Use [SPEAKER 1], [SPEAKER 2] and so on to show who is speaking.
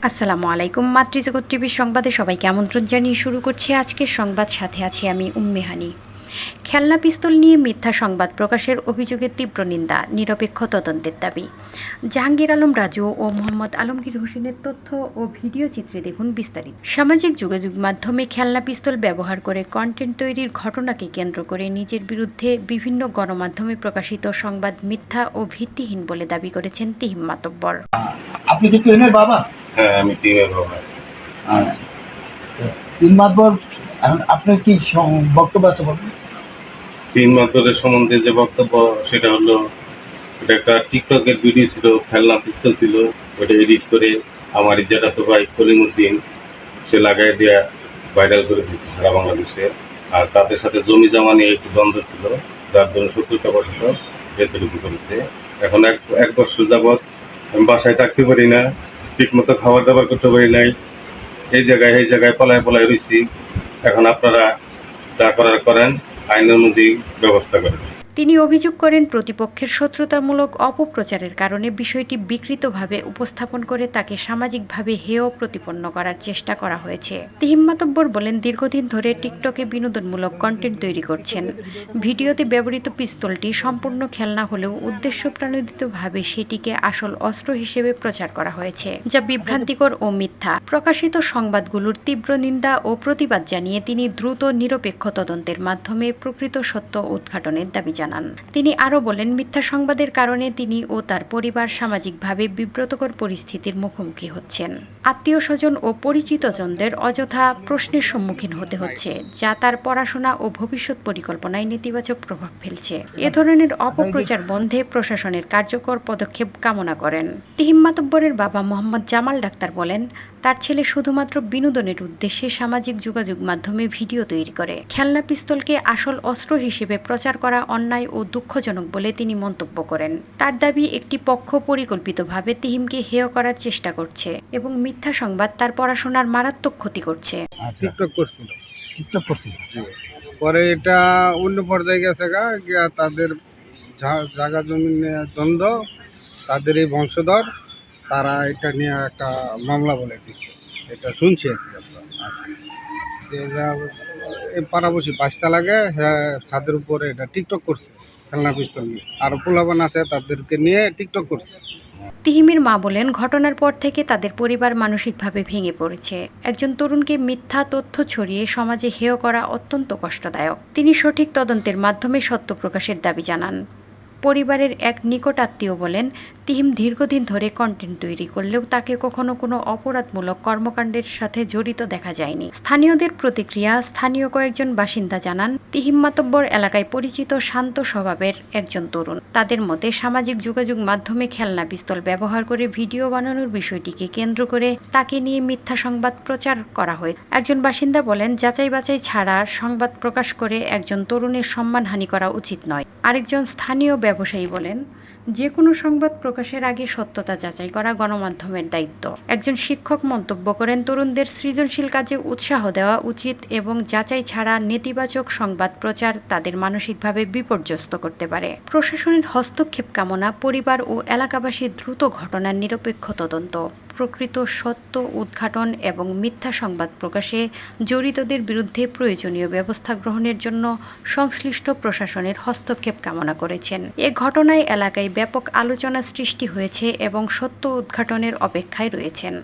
[SPEAKER 1] আসসালামু আলাইকুম। মাতৃজগৎ টিভির সংবাদে সবাইকে আমন্ত্রণ জানিয়ে শুরু করছি আজকের সংবাদ। সাথে আছি আমি উম্মেহানি। খেলনা পিস্তল নিয়ে মিথ্যা সংবাদ প্রকাশের অভিযোগের তীব্র নিন্দা, নিরপেক্ষ তদন্তের দাবি। জাহাঙ্গীর আলম রাজু ও মোহাম্মদ আলমগীর হোসেনের তথ্য ও ভিডিও চিত্রে দেখুন বিস্তারিত। সামাজিক যোগাযোগ মাধ্যমে খেলনা পিস্তল ব্যবহার করে কন্টেন্ট তৈরির ঘটনাকে কেন্দ্র করে নিজের বিরুদ্ধে বিভিন্ন গণমাধ্যমে প্রকাশিত সংবাদ মিথ্যা ও ভিত্তিহীন বলে দাবি করেছেন তিহিম মাতব্বর।
[SPEAKER 2] আপনি কি তিনের বাবা?
[SPEAKER 3] হ্যাঁ, আমি টিমের বাবা।
[SPEAKER 2] আচ্ছা, তিন মাতবর, এখন আপনার কি বক্তব্য আছে বলুন?
[SPEAKER 3] তিন মাতবরের সম্বন্ধে যে বক্তব্য সেটা হলো, এটা একটা টিকটকের ভিডিও ছিল, খেলনা পিস্তল ছিল, ওটা এডিট করে আমার জ্যাঠাতো ভাই কলিমুদ্দিন সে লাগাই দেওয়া ভাইরাল করে দিচ্ছে সারা বাংলাদেশে। আর তাদের সাথে জমি জমা নিয়ে একটু দ্বন্দ্ব ছিল, যার জন্য 70% এতটুকু করেছে। এখন এক বছর যাবৎ আমি বাসায় থাকতে পারি না, ঠিক মতো খাবার দাবার করতে পারি নাই, এই জায়গায় পলায় রয়েছি। এখন আপনারা যা করার করেন, আইন অনুযায়ী ব্যবস্থা করেন।
[SPEAKER 1] তিনি অভিযোগ করেন, প্রতিপক্ষের শত্রুতামূলক অপপ্রচারের কারণে বিষয়টি বিকৃতভাবে উপস্থাপন করে তাকে সামাজিকভাবে হেয় প্রতিপন্ন করার চেষ্টা করা হয়েছে। তিহিম মাতব্বর বলেন, দীর্ঘদিন ধরে টিকটকে বিনোদনমূলক কন্টেন্ট তৈরি করছেন। ভিডিওতে ব্যবহৃত পিস্তলটি সম্পূর্ণ খেলনা হলেও উদ্দেশ্যপ্রণোদিতভাবে সেটিকে আসল অস্ত্র হিসেবে প্রচার করা হয়েছে, যা বিভ্রান্তিকর ও মিথ্যা। প্রকাশিত সংবাদগুলোর তীব্র নিন্দা ও প্রতিবাদ জানিয়ে তিনি দ্রুত নিরপেক্ষ তদন্তের মাধ্যমে প্রকৃত সত্য উদ্ঘাটনের দাবি জানান। তিনি আরও বলেন, মিথ্যা সংবাদের কারণে তিনি ও তার পরিবার সামাজিকভাবে বিব্রতকর পরিস্থিতির মুখোমুখি হচ্ছেন। আত্মীয় স্বজন ও পরিচিতজনদের অযথা প্রশ্নের সম্মুখীন হতে হচ্ছে, যা তার পড়াশোনা ও ভবিষ্যৎ পরিকল্পনায় নেতিবাচক প্রভাব ফেলছে। এ ধরনের অপপ্রচার বন্ধে প্রশাসনের কার্যকর পদক্ষেপ কামনা করেন। তিহিম মাতব্বরের বাবা মোহাম্মদ জামাল ডাক্তার বলেন, তার ছেলে শুধুমাত্র বিনোদনের উদ্দেশ্যে সামাজিক যোগাযোগ মাধ্যমে ভিডিও তৈরি করে। খেলনা পিস্তলকে আসল অস্ত্র হিসেবে প্রচার করা অন্যায় ও দুঃখজনক বলে তিনি মন্তব্য করেন। তার দাবি, একটি পক্ষ পরিকল্পিতভাবে তিহিমকে হেয় করার চেষ্টা করছে এবং মিথ্যা সংবাদ তার পড়াশোনার মারাত্মক ক্ষতি করছে।
[SPEAKER 2] টিকটক করছিল, পরে এটা অন্য পর্যায়ে গেছে গিয়া তাদের জায়গা জমি নিয়ে দ্বন্দ্ব, তাদের এই বংশধর তারা এটা নিয়ে একটা মামলা বলে দিচ্ছে, এটা শুনছি আর কি আমরা। পাড়াবসি বাঁচতে লাগে, হ্যাঁ, ছাদের উপরে এটা টিকটক করছে খেলনা পিস্তল নিয়ে, আরও পোলাপান আছে তাদেরকে নিয়ে টিকটক করছে।
[SPEAKER 1] তিহিমের মা বলেন, ঘটনার পর থেকে তাদের পরিবার মানসিকভাবে ভেঙে পড়েছে। একজন তরুণকে মিথ্যা তথ্য ছড়িয়ে সমাজে হেয় করা অত্যন্ত কষ্টদায়ক। তিনি সঠিক তদন্তের মাধ্যমে সত্য প্রকাশের দাবি জানান। পরিবারের এক নিকট আত্মীয় বলেন, তিহিম দীর্ঘদিন ধরে কন্টেন্ট তৈরি করলেও তাকে কখনো কোনো অপরাধমূলক কর্মকাণ্ডের সাথে জড়িত দেখা যায়নি। স্থানীয়দের প্রতিক্রিয়া, স্থানীয় কয়েকজন বাসিন্দা জানান, তিহিম মাতব্বর এলাকায় পরিচিত শান্ত স্বভাবের একজন তরুণ। তাদের মতে, সামাজিক যোগাযোগ মাধ্যমে খেলনা পিস্তল ব্যবহার করে ভিডিও বানানোর বিষয়টিকে কেন্দ্র করে তাকে নিয়ে মিথ্যা সংবাদ প্রচার করা হয়। একজন বাসিন্দা বলেন, যাচাই বাছাই ছাড়া সংবাদ প্রকাশ করে একজন তরুণের সম্মানহানি করা উচিত নয়। আরেকজন স্থানীয় ব্যবসায়ী বলেন, যে কোনো সংবাদ প্রকাশের আগে সত্যতা যাচাই করা গণমাধ্যমের দায়িত্ব। একজন শিক্ষক মন্তব্য করেন, তরুণদের সৃজনশীল কাজে উৎসাহ দেওয়া উচিত এবং যাচাই ছাড়া নেতিবাচক সংবাদ প্রচার তাদের মানসিকভাবে বিপর্যস্ত করতে পারে। প্রশাসনের হস্তক্ষেপ কামনা, পরিবার ও এলাকাবাসীর দ্রুত ঘটনার নিরপেক্ষ তদন্ত, প্রকৃত সত্য উদ্ঘাটন এবং মিথ্যা সংবাদ প্রকাশে জড়িতদের বিরুদ্ধে প্রয়োজনীয় ব্যবস্থা গ্রহণের জন্য সংশ্লিষ্ট প্রশাসনের হস্তক্ষেপ কামনা করেছেন। এ ঘটনায় এলাকায় ব্যাপক আলোচনা সৃষ্টি হয়েছে এবং সত্য উদ্ঘাটনের অপেক্ষায় রয়েছেন।